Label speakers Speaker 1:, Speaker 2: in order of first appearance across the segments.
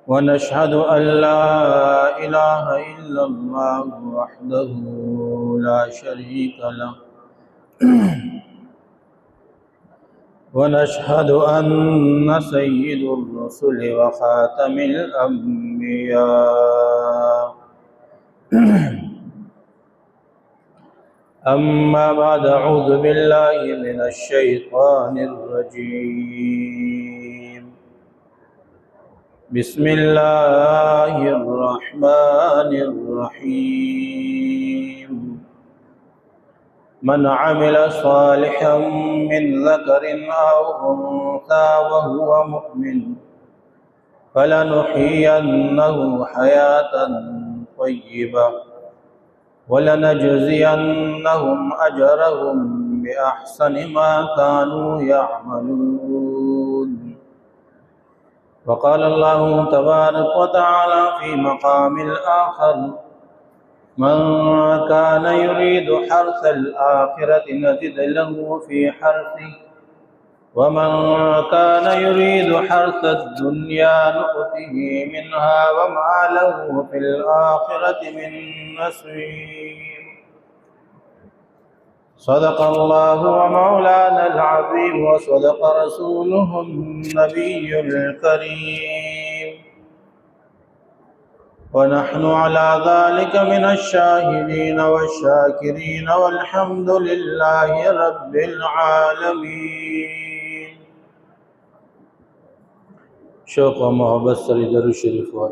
Speaker 1: ونشهد أن لا إله إلا الله وحده لا شريك له ونشهد أن سيد الرسل وخاتم الأنبياء أما بعد، أعوذ بالله من الشيطان الرجيم. بسم الله الرحمن الرحيم. من عمل صالحا من ذكر أو أنثى وهو مؤمن فلنحيينه حياة طيبة ولنجزينهم أجرهم بأحسن ما كانوا يعملون. وقال الله تبارك وتعالى في مقام الآخر: من كان يريد حرث الآخرة نزد له في حرثه ومن كان يريد حرث الدنيا نؤته منها وما له في الآخرة من نصيب. صدق الله ومولانا العظيم وصدق رسوله النبي الكريم، ونحن على ذلك من الشاهدين والشاكرين والحمد لله رب العالمين. شوق و محبت سری درود شریف ہو.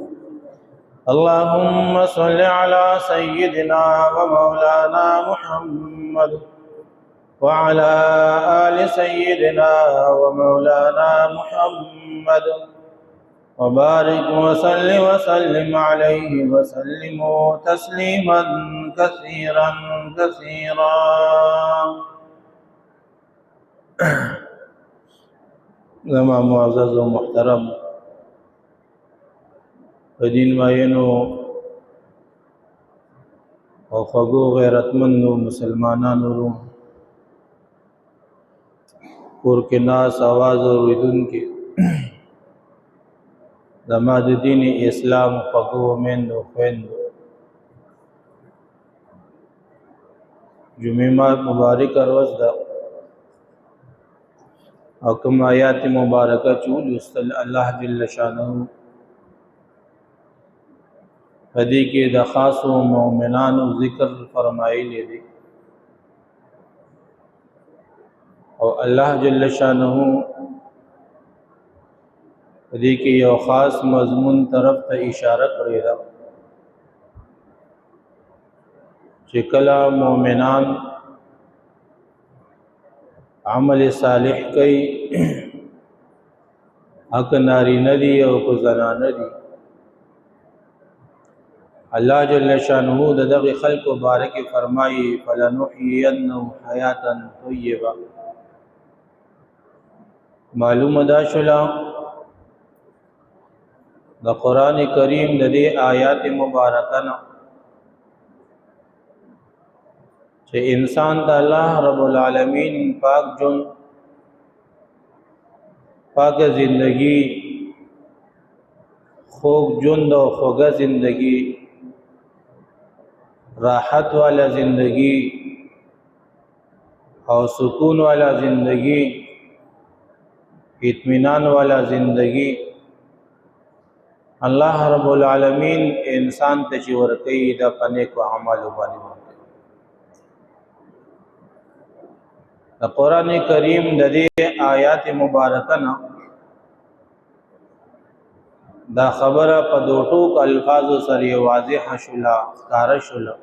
Speaker 1: اللهم صل على سيدنا ومولانا محمد وعلى آل سيدنا ومولانا محمد وبارك وسلم عليه وسلموا تسليما كثيرا كثيرا. زما معزز و محترم دین ماینو او خوږو غیرتمندو مسلمانانو رو کور کې ناس آواز اوریدونکي زما د دین اسلام خوږو میندو خویندو، جمعه مبارک روز ده او کوم آیات مبارکه چول استل الله جل شانه پدې کې د خاصو مؤمنانو ذکر فرمایلی دی او الله جل شانه پدې کې یو خاص مضمون طرف ته اشاره کړې ده چې کله مؤمنان عمل صالح کوي حق نارینه دي او کو زنانه دي، الله جل شانه دغه خلق مبارک فرمایي فلنحيينه حیاة طیبه. معلومه دا شولا د قران کریم د دې آیات مبارکه نه چې انسان د الله رب العالمین پاک جون پاک زندگی خوږ ژوند او خوږه زندگی راحت والا زندگی او سکون والا زندگی اطمینان والا زندگی الله رب العالمین انسان ته چې ورکړي د پنه کو اعمال باندې ورکړي. د قران کریم د دې آیات مبارکه نه دا خبره په دوټو الفاظ سره واضح شولا ښکار شولا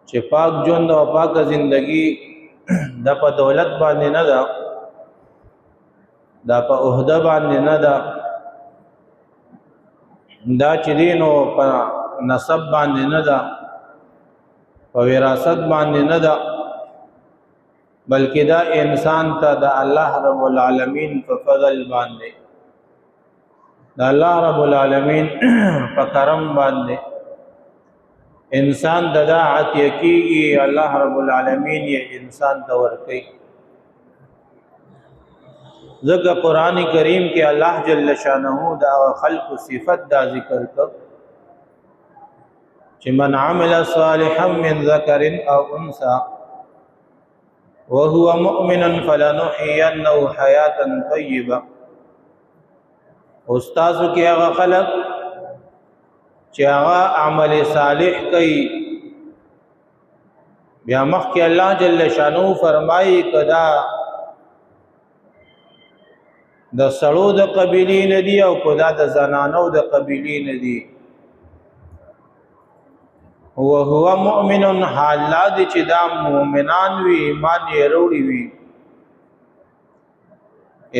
Speaker 1: چې پاک ژوند او پاک زندگی د په دولت باندې نه ده، دا په عہده باندې نه ده، دا چې دینو په نسب باندې نه ده، په وراثت باندې نه ده، بلکې دا انسان ته د الله رب العالمین په فضل باندې د الله رب العالمین په کرم باندې انسان ددا عطیه کیږي، الله رب العالمین یې انسان ته ورکړي. ذکر قرآن کریم کې الله جل شانه دا خلق صفت دا ذکر کړ چې من عمل صالحا من ذکر او انثى وهو مؤمن فلنحيينه حياة طيبة. استاسو کې هغه خلق چې هغه عمل صالح کوي، بیا مخکې الله جل شانه فرمایي کدا د سړو د قبیلې نه دي او کدا د زنانو د قبیلې نه دي، وهو مؤمن حال لا دي چې دا مؤمنان وي، ایمان یې وروړي وي،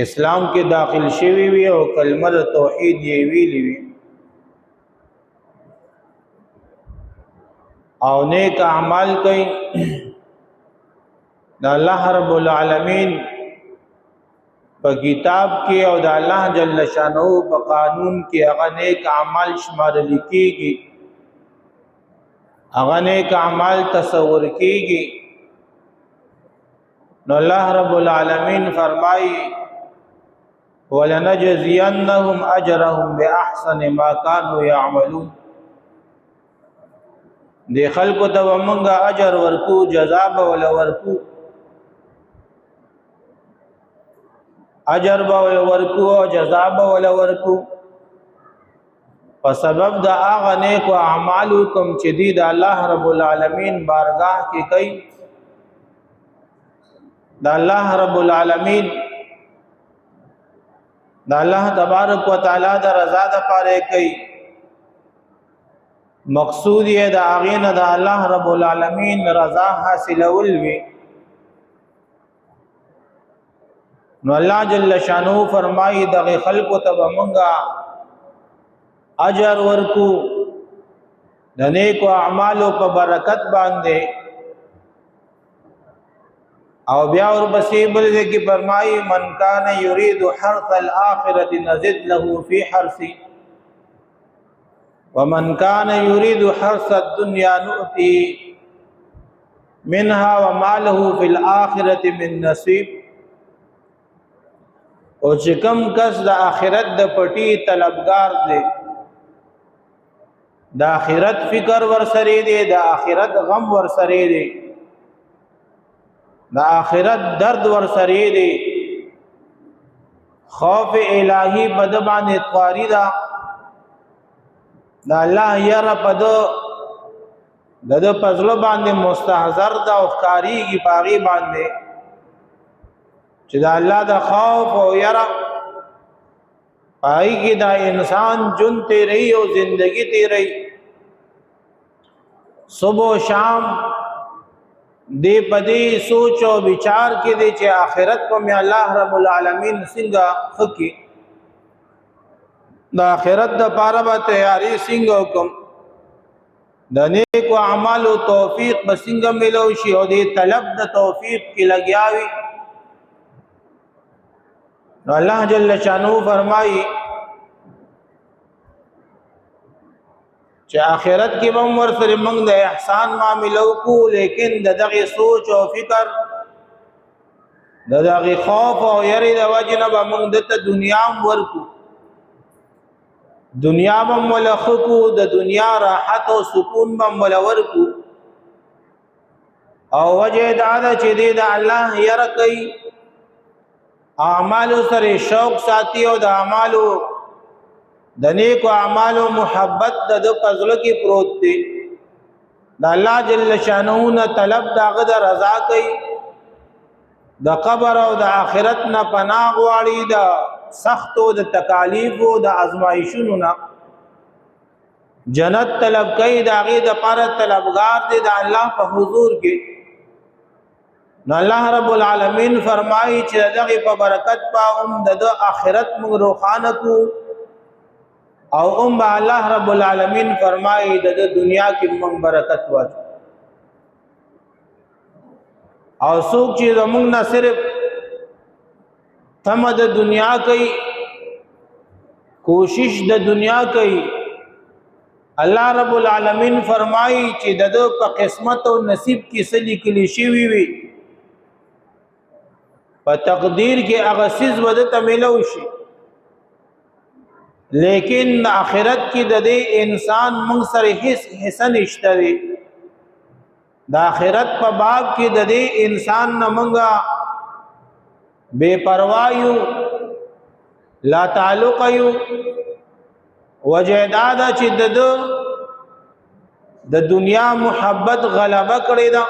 Speaker 1: اسلام کې داخل شوی وي او کلمه توحید یې ویلي وي او نیک اعمال کوي. دا الله رب العالمین په کتاب کې او دا الله جل شانه په قانون کې هغه نیک اعمال شمارل کېږي، هغه نیک اعمال تصور کېږي. نو الله رب العالمین فرمایي وَلَنَجْزِيَنَّهُمْ أَجْرَهُمْ بِأَحْسَنِ مَا كَانُوا يَعْمَلُونَ. دې خلکو ته ومنګه اجر ورکو، جزا به ول ورکو، اجر به ول ورکو او جزا به ول ورکو په سبب د هغه نیک اعمال کوم چې دې د الله رب العالمین بارگاه کې کوي. د الله رب العالمین د الله تبارک وتعالى د رضا د پاره کوي، مقصود یې د هغه نه د الله رب العالمین رضا حاصلول وي. نو الله جل شانه فرمایي دغه خلق ته ومنګا اجر ورکو د نیک اعمالو په برکت باندې. او بیا ورپسې بل ځکه فرمایي من کان یرید حرث الاخرة نزد له فی حرثه ومن كان يريد حرث الدنيا نؤتي منها وما له في الآخرة من نصيب. او چې کم کس د آخرت د پټي طلبگار دی، د آخرت فکر ورسره دی، د آخرت غم ورسره دی، د آخرت درد ورسره دی، خوف الہی بدبان اتواری دا، دا الله یره پدو د پزلو باندې مستحضر دا او ښکاریږي پاغي باندې چې دا الله د خوف او یره پای کې دا انسان جون ته رہی او زندگی ته رہی صبح و شام دې پدې سوچ او ਵਿਚار کې دې چې آخرت کو مې الله رب العالمین څنګه خکې د آخرت د پاره به تیاری څنګه وکم، د نیک اعمال او توفیق به څنګه ملو شي او دې طلب د توفیق کې لګیاوي. نو الله جل شانه فرمایي چې آخرت کې به ور سره موږ د احسان معاملو کو، لیکن دغه سوچ او فکر دغه خوف او یری د وجنه به موږ د دنیا ورکو، دنیا بم ولخکو، د دنیا راحت او سکون بم ولورکو. او وجه دا چې دې د الله یره کوي، اعمال سره شوق ساتي او د اعمالو د نیکو اعمالو محبت د پزړه کې پروت دی، د الله جل شانه نه طلب داغه د رضا کوي، د قبر او د آخرت نه پناه غواړي، د سختو د تکالیف او د ازمایښونو نه جنت طلب کوي، داغه د پاره طلبگار دي د الله په حضور کې. نو الله رب العالمین فرمایي چې دغه په برکت په د آخرت موږ روخانه کو، او الله رب العالمین فرمایي د دنیا کې موږ برکت واچو. او څوک چې موږ نه صرف تم د دنیا کوي، کوشش د دنیا کوي، الله رب العالمین فرمایي چې د په قسمت او نصیب کې سلی کلی شي وي په تقدیر کې هغه سیز ودته ملو شي، لیکن آخرت کې د دې انسان موږ سره هیڅ حصہ نشته دی. د آخرت په باب کې د دې انسان نه موږ بے پروا یو، لا تعلق یو. وجه دا ده چې د دنیا محبت غلبه کړې ده،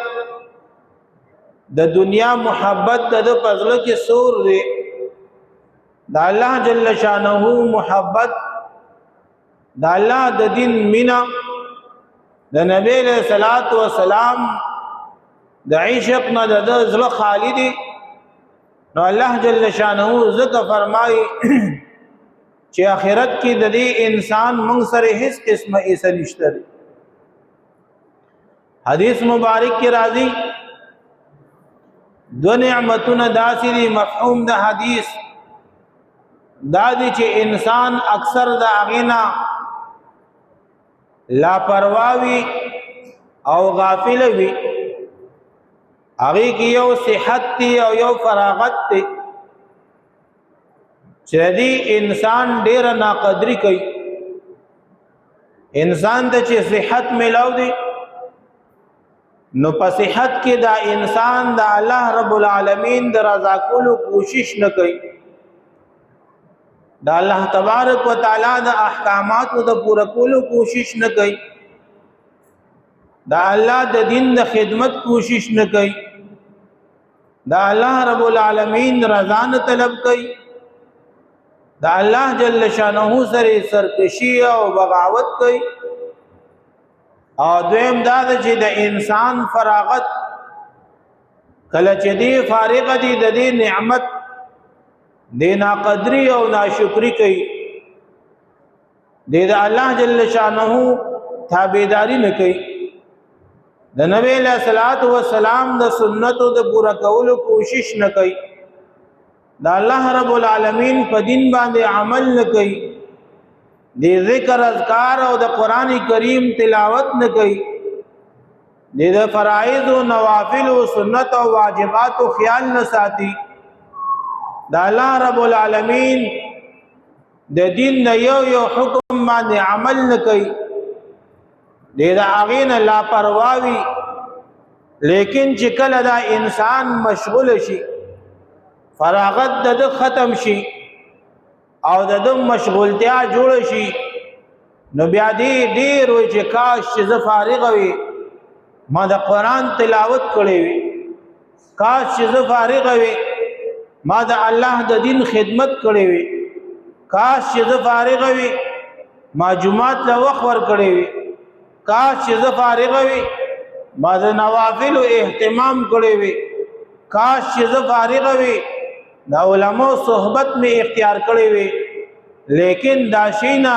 Speaker 1: د دنیا محبت د پزړه کې سور دی. د الله جل شانه محبت، د الله د دین مینا، د نبی له صلوات و سلام د عشق نه د زړه خالی دی. نو الله جل شانه ذکر فرمایي چې آخرت کې د دې انسان موږ سره هیڅ قسمه ایسه نشته دی. حدیث مبارک کې راځي دو نعمتونه داسې دي، مفهوم د حدیث دا دی چې انسان اکثر د اغینا لاپرواوی او غافل وي. هغه کې یو صحت دی او یو فراغت دی چې دی انسان ډیر ناقدری کوي. انسان ته چې صحت ملاو دی نو په صحت کې دا انسان د الله رب العالمین د رضا کولو کوشش نه کوي، دا الله تبارک و تعالی د احکاماتو د پوره کولو کوشش نه کوي، دا الله د دین د خدمت کوشش نه کوي، دا الله رب العالمین رضا نه طلب کوي، دا الله جل شانه سره سرکشی او بغاوت کوي. او دویم دا چې د انسان فراغت کله چې دی فارغ دی د دې نعمت دی ناقدری او ناشکری کوي، دی د الله جل شانه تابعداري نه کوي، د نبی له صلوات و سلام د سنتو د پورا کولو کوشش نه کوي، د الله رب العالمین په دین باندې عمل نه کوي، دی ذکر اذکار او د قران کریم تلاوت نه کوي، دی د فرائض او نوافل او سنت او واجبات او خیال نه ساتي، دا الله رب العالمین د دین د یو حکم باندې عمل نه کوي، دی د اغین لا پرواوی. لیکن چې کله دا انسان مشغول شي، فراغت د ختم شي او د مشغولتیا جوړ شي، نو بیا دې ډیر وي چې کاش چې زه فارغ وي ما د قران تلاوت کړې وي، کاش چې زه فارغ وي ما د الله د دین خدمت کړې وي، کاش چې زه فارغ وي ما جمعات له وخت ور کړې وي، کاش چې زه فارغ وي ما د نوافل اهتمام کړې وي، کاش چې زه فارغ وي دا علماء صحبت میں اختیار کړی وي. لیکن دا شینا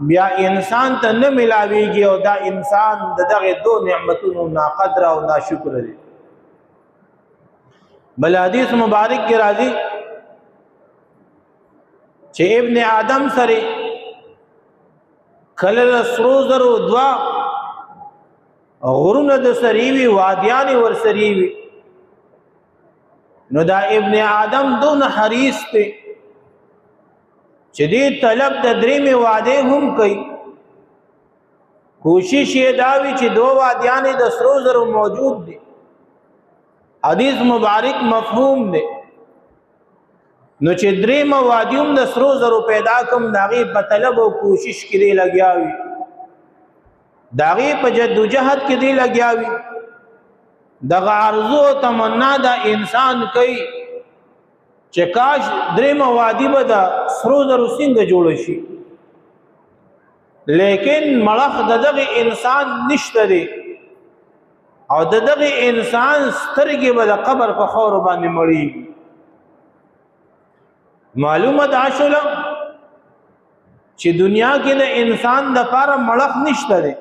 Speaker 1: بیا انسان ته نه ملاویږي او دا انسان دغه دو نعمتونو ناقدر او ناشکر دی. بل حدیث مبارک کې راځي چې ابن آدم سره کله سرو زرو دوا غرونه د سریوي وادیان ور سریوي، نو دا ابن آدم دون حریص ته چې دې طلب د درې واده هم کوي، کوشش یې داوي چې دو وادیان د سرو زرو موجود دي. حدیث مبارک مفهوم دی. نو چې درې وادیوم د سرو زرو پیدا کوم داغي په طلب او کوشش کې دی لګیاوي، داغي په جدوجہد کې دی لګیاوي، دغه ارزو تمنا دا انسان کوي چې کاش درې وادي به د سرو زرو څنګه جوړ شي، لیکن مړخ دغه انسان نشته دی او دغه انسان سترګې به د قبر په خور باندې مړی. معلومه ده شوله چې دنیا کې د انسان د پاره مړخ نشته دی،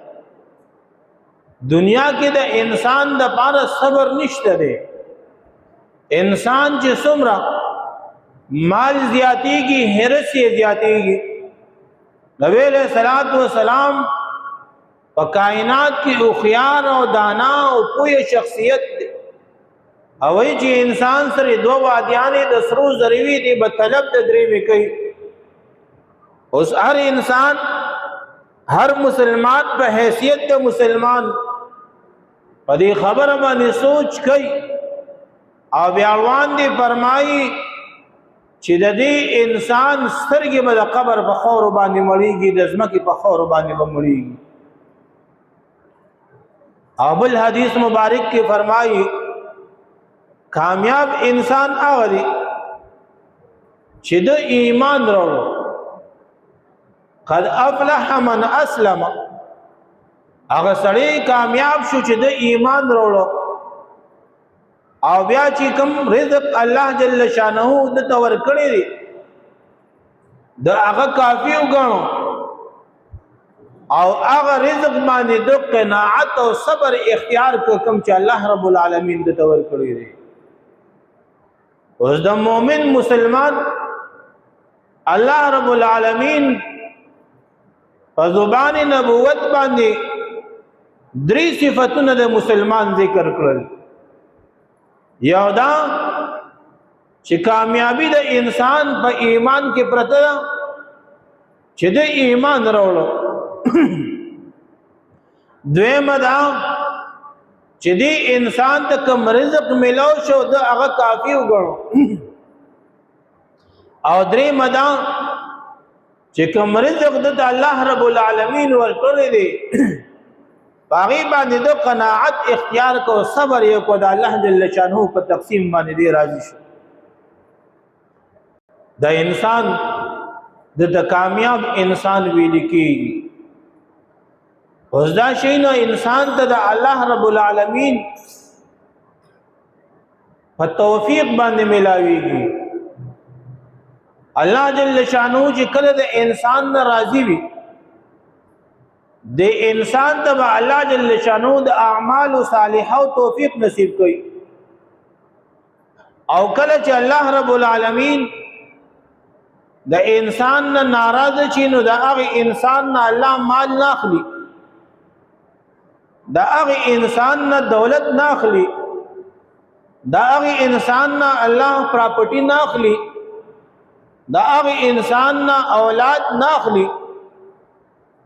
Speaker 1: دنیا کې د انسان د پاره صبر نشته دی. انسان چې څومره مال زیاتېږي هرس یې زیاتېږي. نبی علیہ الصلوۃ والسلام په کائنات کې خيار او دانا او پوهه شخصیت دی. او ای چې انسان سره دوه وادیانې د سرو زرې وي دی به طلب د درېیمې کوي. اوس هر انسان هر مسلمان په حیثیت د مسلمان په دې خبره باندې سوچ کوي او بیا روان دي فرمایي چې د دې انسان سترګې به د قبر په خاورو باندې مړېږي، د ځمکې په خاورو باندې به مړېږي. او بل حدیث مبارک کې فرمایي کامیاب انسان هغه دی چې د ایمان راوړو. قد افلح من اسلم، هغه سړی کامیاب شو چې د ایمان راوړو او بیا چې کوم رزق الله جل شانه د تور کړی دی د هغه کافی وګڼو او هغه رزق باندې د قناعت او صبر اختیار کوم چې الله رب العالمین د تور کړی دی. اوس د مؤمن مسلمان الله رب العالمین په زبان نبوت باندې درې صفاتونه د مسلمان ذکر کړل. یو دا چې کامیابی د انسان په ایمان کې پرته ده چې د ایمان راوړو. دویم دا چې د انسان ته کوم رزق ملاو شو د هغه کافی وګڼو. او دریم دا چې کوم رزق د الله رب العالمین ورکړی دی باغی باندې د قناعت اختیار کو صبر یو کو د الله جل شانه په تقسیم باندې دی راضی شو. د انسان د کامیاب انسان ویل کیږي. اوس دا شی نو انسان ته د الله رب العالمین په توفیق باندې ملاویږي. الله جل شانه چې کله د انسان راضی وي د انسان ته الله جل شانه د اعمال صالحه او توفیق نصیب کوي. او کله چې الله رب العالمین د انسان نه ناراض شي نو د هغه انسان نه الله مال نه اخلي، د هغه انسان نه دولت نه اخلي، د هغه انسان نه الله پراپرټي نه اخلي، د هغه انسان نه اولاد نه اخلي.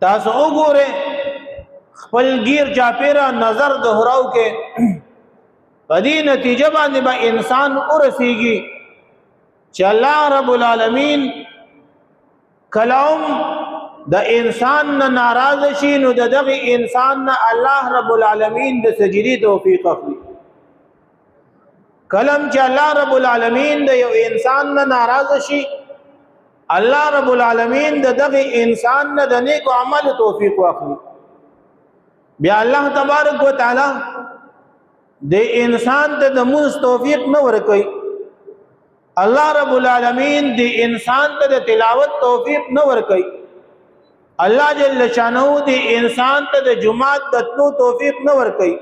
Speaker 1: تاسو وګوره خپل گیر چاپیرا نظر دهراو کې په دې نتیجه باندې به انسان ورسیږي چې الله رب العالمین کلام د انسان نه ناراض شي نو دغه انسان نه الله رب العالمین د سجدي توفیق اخلي. کلم چې الله رب العالمین د یو انسان نه ناراض شي الله رب العالمین دغه انسان نه د نیک عمل توفیق واخلي. بیا الله تبارک وتعالى د انسان ته د موږ توفیق نه ورکوي. الله رب العالمین د انسان ته د تلاوت توفیق نه ورکوي. الله جل شانه د انسان ته د جمعات د تلو توفیق نه ورکوي.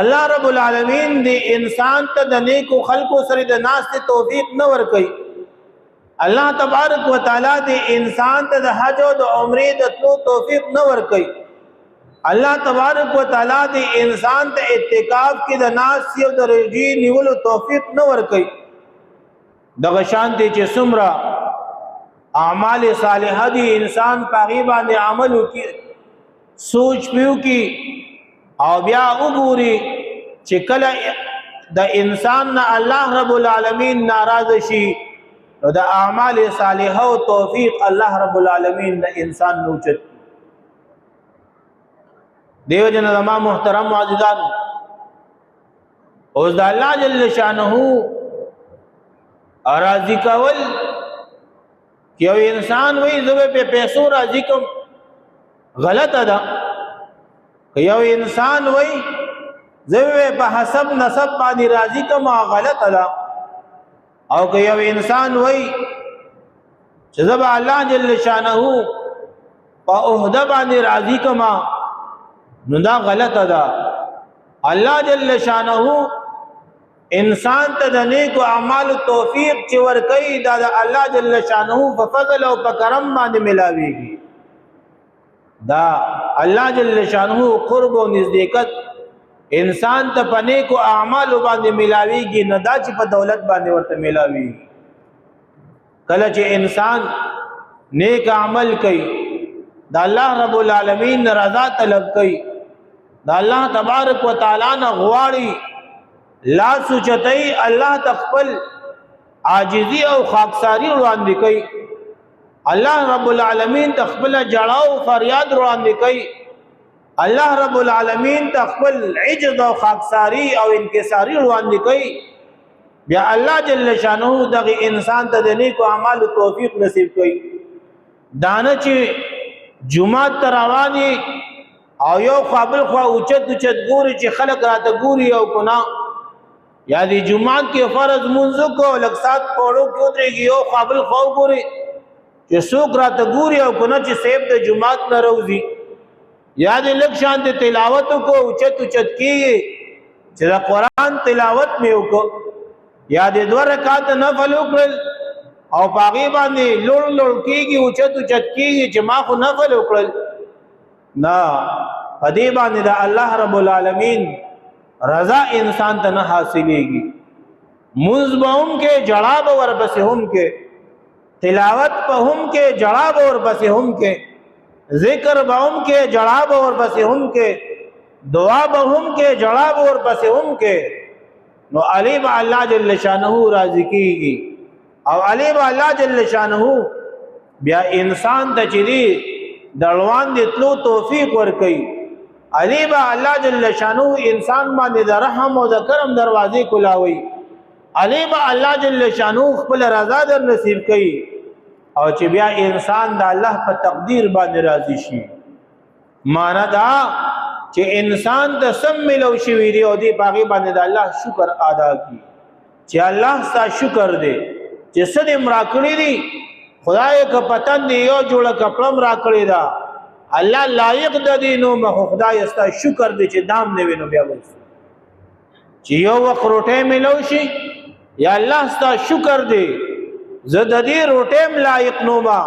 Speaker 1: الله رب العالمین د انسان ته د نیکو خلقو سره د ناس ته توفیق نه ورکوي. الله تبارک وتعالى د انسان ته د حج او د عمره د تلو توفیق نه ورکوي. الله تبارک وتعالى د انسان ته اعتکاف کې د ناس یو د رجی نیولو توفیق نه ورکوي. دغه شانتي چې څومره اعمال صالحه دي انسان پاغي باندې عمل وکي سوچ پیو کی او بیا وګوري چې کله د انسان نه الله رب العالمین ناراض شي نو د اعمال صالحه او توفیق الله رب العالمین د انسان نوچت. دیو جن زما محترم معززان اوس د الله جل شانه راضی کول یو انسان وای زوی په پیسو راضی کوم غلط ده. یو انسان وای زوی په حسب نسب باندې راضی کوم غلط ده. او که یو انسان وای چې زب الله جل شانه په عہده باندې راضی کوم نو دا غلط ده. الله جل شانه انسان ته د نیکو اعمال توفیق چې ورکړي دا د الله جل شانه په فضل او په کرم باندې ملاويږي. دا الله جل شانه قرب او نزدېکت انسان ته په نیکو اعمالو باندې ملاویږي نه دا چې په دولت باندې ورته ملاویږي. کله چې انسان نیک عمل کوي د الله رب العالمین رضا طلب کوي د الله تبارک وتعالى نه غواړي لا سوچتای الله تخپل عاجزی او خاکساری وړاندې کوي الله رب العالمین تخپل جړاو فریاد وړاندې کوي الله رب العالمین تخپل عجز او خاکساری او انکساری وړاندې کوي بیا الله جل شانه دغه انسان ته د نیکو اعمالو توفیق نصیب کوي. دانه چې جمعه تروانی او یو قابل خو اوچت ګوري چې خلق راته ګوري او کنا یا دی جمعه کې فرض منځ کو لکسات پړو کې ودرېږي یو قابل خو ګوري چې څوک راته ګوري او کنا چې سیب د جمعه نه روزي یا دی لک شان د تلاوت کو اوچت کیږي چې د قران تلاوت مې وکړو یا د 2 رکعات نفل وکړل او پاغي باندې لړ کیږي اوچت کیږي چې ما خو نفل وکړل نا پدې باندې د الله رب العالمین رضا انسان ته نه حاصلېږي. مزبهم کې جړاب ور بس هم کې تلاوت په هم کې جړاب ور بس هم کې ذکر بهم کې جړاب ور بس هم کې دعا بهم کې جړاب ور بس هم کې نو علیم الله جل شانه راضی کیږي او علیم الله جل شانه بیا انسان ته چي دلوان دي تلو توفیق ور کوي. علیم الله جل شانه انسان باندې د رحم او د کرم دروازې کلاوي. علیم الله جل شانه خپل رضا در نصیب کوي او چې بیا انسان د الله په تقدیر باندې راضي شي. معنا دا چې انسان د سم ملو شوی دی او دی باغی باندې د الله شکر ادا کی چې الله ستا شکر دی چې سد امرا کړی دی خدای که پتن دی یو جوړه کپړم را کړی دا الله لایق د دینو مخ خدای ستا شکر دی چې دام نه وینو بیا وایي چې یو وخت روټه ملو شي یا الله ستا شکر دی زه د دې روټه لایق نو ما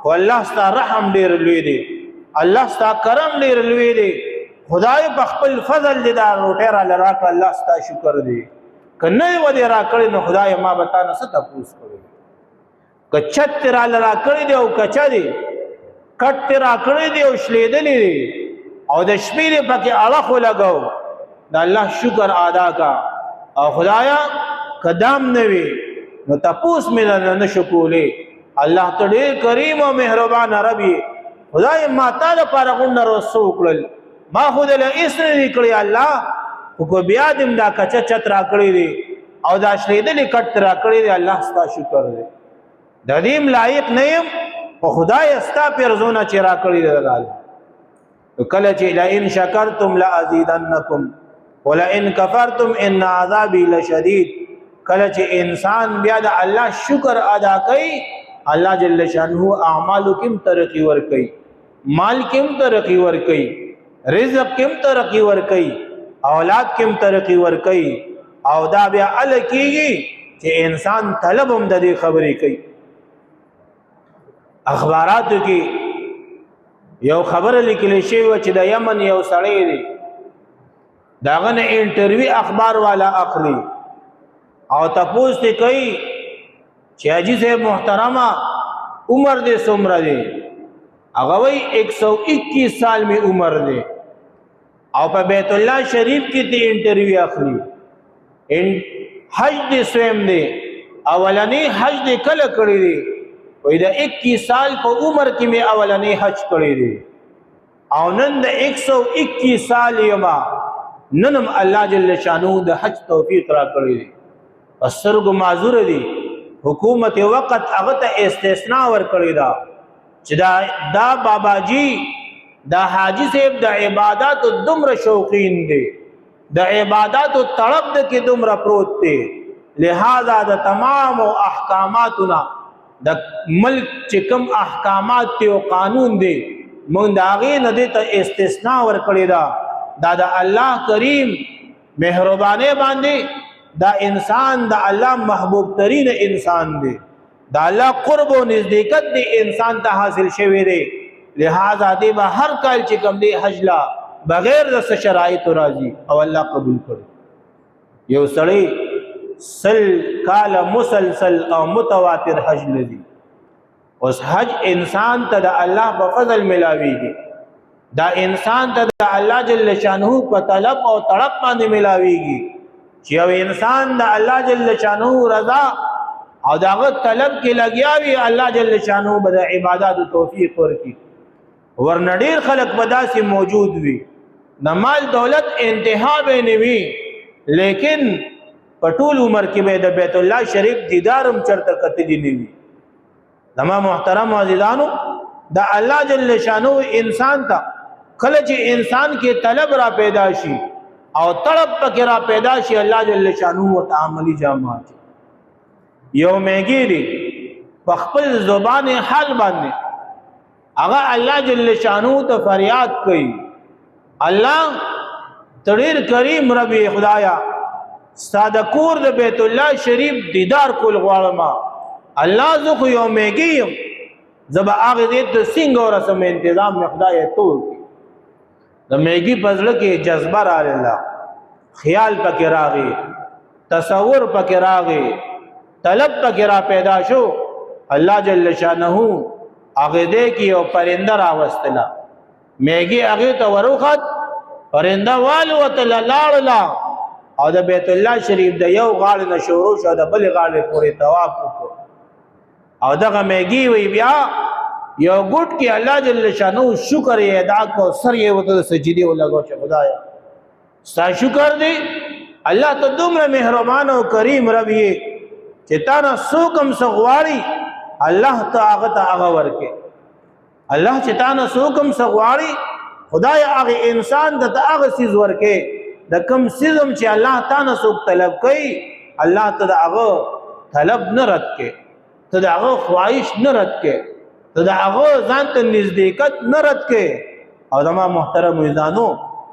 Speaker 1: او الله ستا رحم ډیر لوی دی الله ستا کرم ډیر لوی دی خدای په خپل فضل دې دا روټه را لراک الله ستا شکر دی کنه و دې را کړی نو خدای ما بتا نه ست پوس کړی کچت را لرا کړی دی او کچا دی کټ را کړی دی او شلیدلې دی او د شپې په کې اړه خو لګاو دا الله شکر ادا کا او خدایا قدم نوي نو تاسو مې نه شکولې الله ته ډېر کریم او مهربان رب خدای ما تعالی پر غون رسو کړل ما خود له اسره کړی الله کو بیا دم دا کچا چت را کړی دی او دا شلیدلې کټ را کړی دی الله ستا شکر دی د دې لایق نه يم او خدای استا پر زونه چې را کړی دی الله کله چې لئن شکرتم لازیدنکم ولئن کفرتم ان عذابی لشدید کله چې انسان بیا د الله شکر ادا کوي الله جل شانه اعمال کم ترقی ور کوي مال کم ترقی ور کوي رزق کم ترقی ور کوي اولاد کم ترقی ور کوي او دا بیا ال کیږي چې انسان طلب هم د دې خبرې کوي. اخباراتو کې یو خبره لیکل شوی و چې د یمن یو سړی دی داغه نه انټرویو اخبار والا اخلي او تاسو ته کوي چې حاجی صاحب محترمه عمر دې څومره دی هغه وی 121 سال می عمر دی او په بیت الله شریف کې ته انټرویو اخلي حج دې سویم دی اولنی حج دې کله کړی دی وې دا 21 سال په عمر کې می اولنی حج کړی دی او نن د 121 سال یما ننم الله جل شانو د حج توفیق را کړی دی اسرګ معذور دی حکومت وقت هغه ته استثناء ور کړی دا چې دا بابا جی دا حاجی صاحب د عبادت دومره شوقین دی د عبادت طلب د کې دومره پروت دی لہذا د تمام احکاماتنا د ملک چې کوم احکامات او قانون دی مونږ دا غي نه دي ته استثناء ور کړی دا د الله کریم مهربانه باندې دا انسان د الله محبوب ترین انسان دی دا الله قرب او نزدېکت دی انسان ته حاصل شوی دی لہذا دی به هر کال چې کوم دی حج لا بغیر د شرایط راځي او الله قبول کړي. یو سړی سل کال مسلسل او متواتر حج لذي، اوس حج انسان ته د الله په فضل ملاويږي، دا انسان ته د الله جل شانه په طلب او تړپ باندې ملاويږي چې یو انسان د الله جل شانه رضا او داغه طلب کې لګیاوي، الله جل شانه به د عبادت توفیق ورکړي. ورنډیر خلق بداسي موجود وي، د مال دولت انتها به نه وي، لیکن په ټول عمر کې به د بیت الله شریف دیدارم چرته کتلی نه وي. زما محترم عزیزانو، د الله جل شانه انسان ته کله چې انسان کې طلب را پیدا شي او طلب پکې را پیدا شي، الله جل شانه ورته عملی جامه یو میګی دی په خپل زبان حال باندې هغه الله جل شانه ته فریاد کوي، الله تړیر کریم ربي خدایا ساده کور د بیت الله شریف دیدار کول غواړم، الله زه خو یو میګی یم، زب هغه دې ته څنګه ورسم تنظیم مې خدای ته د میګي پزړه کې جذبه راغله، خیال پکې راغی، تصور پکې راغی، طلب پکې را پیدا شو. الله جل شانه هغه دې کې یو پرنده راوستله، میګي هغه ته وروخت، پرنده والو وتل لاړه او د بیت الله شریف د یو غاړه نه شروع شو د بل غاړه پورې طواف وکړ. او دغه میګي وی بیا یو ګټ کې الله جل شانه شکر یې ادا کو، سر یې وته سجدي ولګو چې خدایا ستا شکر دی، الله ته دومره مهربان او کریم رب یې چې تا نه سوکم سغواړي الله ته هغه ورکه، الله چې تا نه سوکم سغواړي خدایا هغه انسان ته هغه سیز ورکه، د کم سیزم چې الله تا نه سوک طلب کوي الله ته هغه طلب نه رد کې، ته هغه خواهش نه رد کې، ته هغه ځان ته نزدېکت نه رد کې. او زما محترم عزیزانو،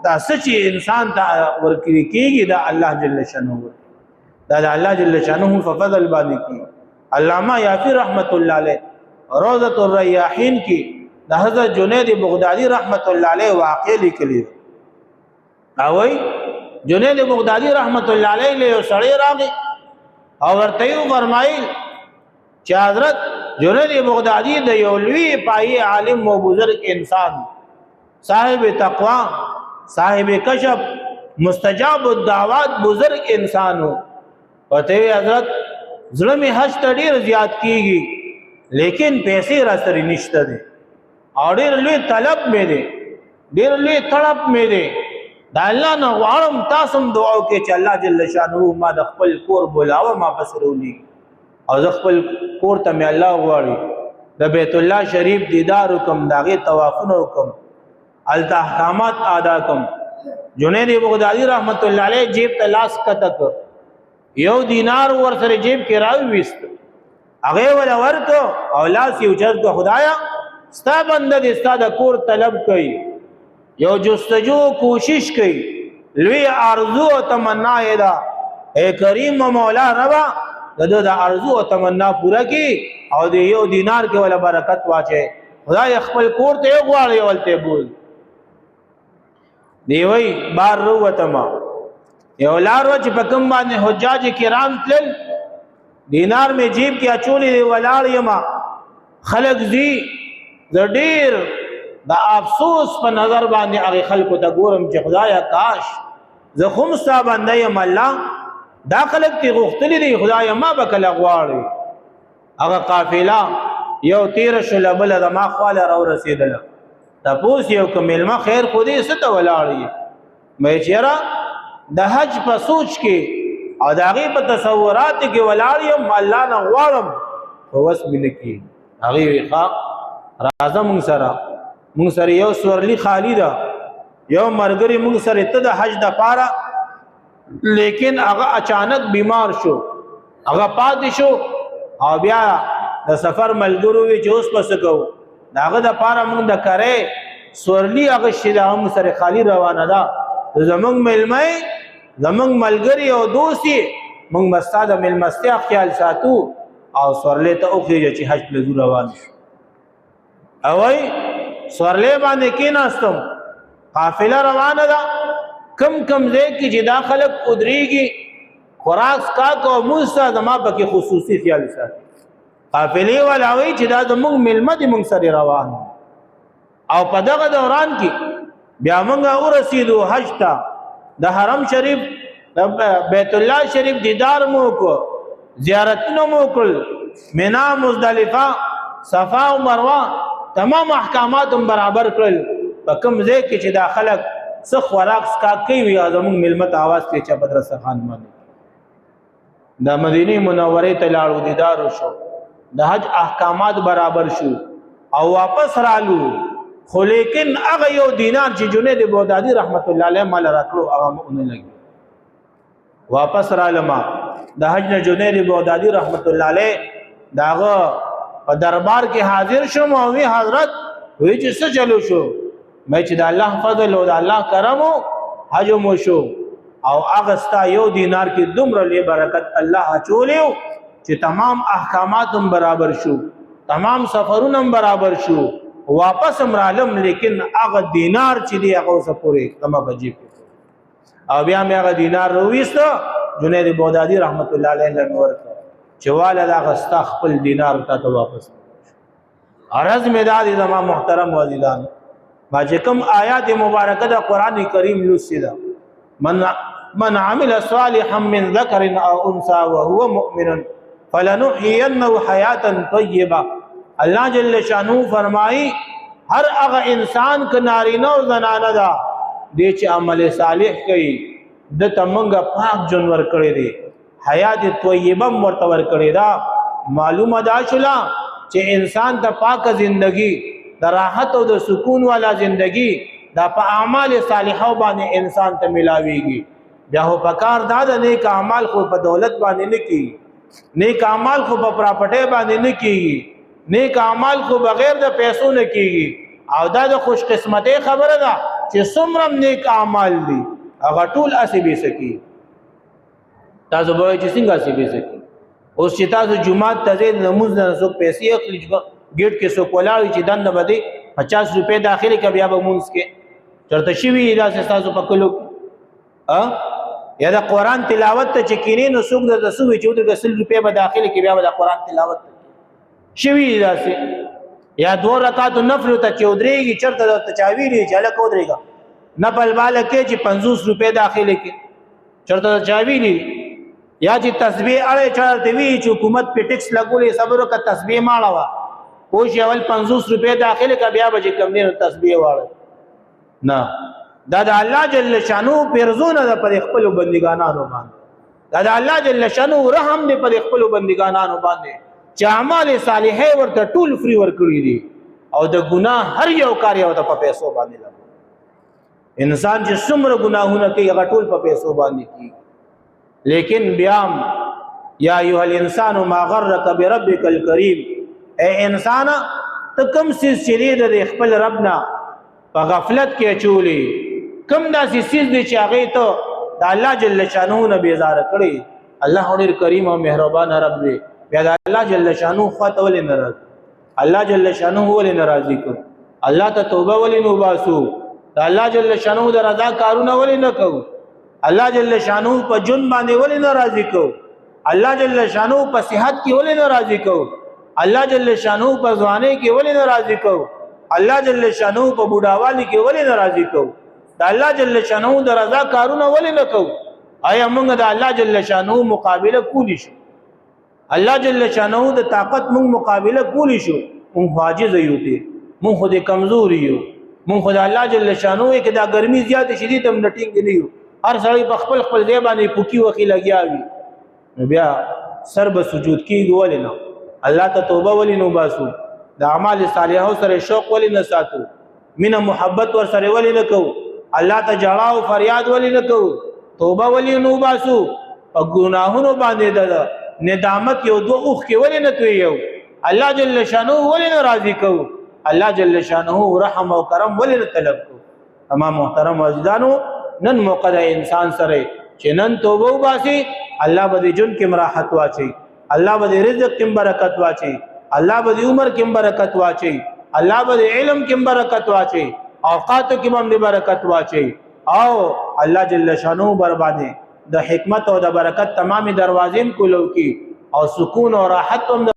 Speaker 1: دا سچي انسان ته ورکړي کېږي دا الله جل شانه، دا د الله جل شانه په فضل باندې کی. علامہ یافی رحمت الله علیه روضۃ الریاحین کی د حضرت جنید بغدادی رحمت الله علیه واقع لیکلی، او وی جنید بغدادی رحمت الله علیه له سړی راغی او ورته فرمایل چې حضرت جنید بغدادی د یو لوی پای عالم او بزرگ انسان، صاحب تقوا، صاحب کشف، مستجاب الدعوات بزرگ انسانو، پته حضرت زړه می حج ته ډیر زیات کیږي لیکن پیسې را سره نشته دي او ډیر لوی طلب مې دي، ډیر لوی طلب مې دي، دا الله نه غواړم تاسو هم دعا وکړئ چې الله جل شانه ما د خپل کور بولاوه ما پسرولي او د خپل کور ته مې الله غواړي د بیت الله شریف دیدار وکم، داغه طوافونه وکم، الته احکامات ادا کوم. جنید بغدادي رحمت الله علیه جیب ته لاس کتک، یو دینار ور سره جیب کې راوي وست، هغه ولا ورکو او لاس یو چرګ خدایا ستا بنده دې ستا د کور طلب کوي، یو جستجو کوشش کوي، لوی ارزو او تمنا یې دا اے کریم مولا ربا د ارزو او تمنا پورا کی او د یو دینار کې ولا برکت واچي، خدای خپل کور ته غواړي ولته بول دی وی بار روتما یو لارو چې په کوم باندې حجاج کرام تل دینار می جیب کې اچولې ولاړ یما خلق زی د ډیر د افسوس په نظر باندې هغه خلکو ته ګورم چې خدایا کاش زه خم صاحب باندې یم، الله دا خلق تی غختلی دی خدایا ما بکل غواړي. هغه قافله یو تیر شل بل د ما خواله را رسیدله، تاسو یو کمل ما خیر خو دې ست ولاړی مې چیرې د حج په سوچ کې او داغي په تصورات کې ولاړ یم، الله نه غواړم او وس ملکی هغه ښا راځه مونږ سره یو سورلی خالی ده، یو مرګري مونږ سره ته د حج د پاره، لیکن هغه اچانک بیمار شو، هغه پاتې شو او بیا د سفر ملګرو وی چې اوس پس کو داغه د پاره مونږ د کرے سورلی هغه شیدا هم سره خالی روانه ده، زمونږ ملمای زمونږ ملګری او دوستي مونږ مستاده ملمستیا خیال ساتو او سورلی ته اوخیږي چې حج له روان شو. اوای سورلی باندې کې ناستم قافله روانه ده کم ځای کې چې دا خلک ودرېږي خوراک څښاک او مونځ ته زما پکې خصوصي خیال ساتي. قافلې والا وایي چې دا زموږ میلمه دي موږ سره روان او په دغه دوران کې بیا موږ ورسېدو حج ته د حرم شریف د بیت الله شریف دیدار مو وکړو زیارتونه مو وکړل منا مزدلفه صفا او مروه تمام احکامات هم برابر کړل په کوم ځای کې چې دا خلک څه خوراک څښاک کوي زموږ میلمه ته اواز کوي چې په درسه خان باندې د مدینه منورې ته لاړو دیدار وشو د حج احکامات برابر شو او واپس رالو خو لیکن هغه یو دینار چې جنید بغدادي رحمت الله علیه مال راکړو هغه مونږ لګي واپس رالما د حج نه جنید بغدادي رحمت الله علیه داغه په دربار کې حاضر شوم او وی حضرت وی چې څه چلو شو مې چې د الله فضل او د الله کرم حج مو شو او هغه ستا یو دینار کې دومره لوی برکت الله اچولیو چې تمام احکامات هم برابر شو تمام سفرونه هم برابر شو واپس هم رالم لیکن هغه دینار چې دی هغه اوسه پورې کما بجیب او بیا مې هغه دینار رويسته جنید بغدادي رحمت الله علیه ورته چې والد هغه ستا خپل دینار ته واپس عرض مې دادي زما محترم وزیدان ما چې کوم آیات مبارکه د قران کریم لوسیدا من عمل صالحا من ذكر او انثى وهو مؤمن فلنحيينه حياه طيبه الله جل شانو فرمای هر هغه انسان ک نارینه او زنانه دا دې چې عمل صالح کوي د تمنګ پاک جنور کړي دي حیات طیبه مرتور کړي دا معلومه دا شولا چې انسان ته پاک زندگی د راحت او د سکون والا زندگی دا په اعمال صالحو باندې انسان ته ملاويږي بیا هو پکار دا د نیک اعمال خو په دولت باندې نه کیږي نیک اعمال خو په پراپرټي باندې نه کیږي نیک اعمال خو بغیر د پیسو نه کیږي او دا د خوش قسمتي خبره ده چې څومره نیک اعمال دي هغه ټول اسبي سکی تاسو به چې څنګه اسبي سکی اوس چې تاسو جمعه ته نماز نه سو پیسې اخلي گیټ کې سو کولاوي چې دنه بده 50 روپے داخلي ک بیا به مونږ کې چرته شي وی دا تاسو په کلو یا د قران تلاوت ته چې کینې نو څوک د 140 روپے به داخلي کې بیا د قران تلاوت شوی داسې یا 2 رکعات نفل ته چودريږي چرته د تچاویری چې الکو درېګا نفل بالا کې چې 50 روپے داخلي کې چرته چاویری یا چې تسبیح اړه چارته وی چې حکومت په ټیکس لګولې صبر وکړه تسبیح ماړه او چې اول 50 روپے داخله کا بیا به کم نه تسبیح واړه نه دا د الله جل شانو پرزونه د پر خپل بندګانانو باندې دا د الله جل شانو رحم دې پر خپل بندګانانو باندې چې اعمال صالحه ورته ټول فری ورکړي دي او د ګناه هر یو کار یو د په پیسو باندې لګو انسان چې څومره ګناهونه کوي هغه ټول په پیسو باندې کوي لیکن بیام یا ایها الانسان ما غرک بربک الکریم اے انسان ته کوم سیز چې د خپل ربنا په غفلت کې چولې کوم داسې سیز دی چې هغه ته د الله جل شانو نه بیزار کړي الله ډېر کریم او مهربان رب دی بیا د الله جل شانو خواته ولې ناراض الله جل شانو ولې ناراضي کو الله ته توبه ولې نو باسو د الله جل شانو د رضا کارونه ولې نه کو الله جل شانو په جن باندې ولې ناراضي کو الله جل شانو په صحت کې ولې ناراضي کو الله جل شانو په ځواني کې ولې ناراضي کو الله جل شانو په بوډاوالي کې ولې ناراضي کو د الله جل شانو د رضا کارونه ولې نه کو آیا موږ د الله جل شانو مقابله کولی شو الله جل شانو د طاقت موږ مقابله کولی شو موږ عاجز یو دي موږ خو دې کمزور یو موږ خو د الله جل شانو کې دا ګرمي زیات شدید هم نټینګ نه یو هر سړی په خپل خپل ځای باندې پوکی وخی لګیا وي بیا سر به سجود کیږي ولې نه الله ته توبه ولې نو باسو د اعمال صالحو سره شوق ولې نه ساتو مینه محبت ور سره ولې نه کو الله ته جړه او فریاد ولې نه کو توبه ولې نو باسو او ګناهونو باندې د ندامت یو دوه اوخ کې ولې نه توي یو الله جل شانو ولې نه راضي کو الله جل شانو رحم او کرم ولې نه طلب کو تمام محترم وجدانو نن موقع د انسان سره چې نن توبه وباسي الله به جن کې راحت واچي الله به رزق کې برکت واچي الله به عمر کې برکت واچي الله به علم کې برکت واچي اوقاتو کې هم د برکت واچي او الله جل شانو بر باندې د حکمت او د برکت تمامي دروازې کولو کی او سکون او راحت هم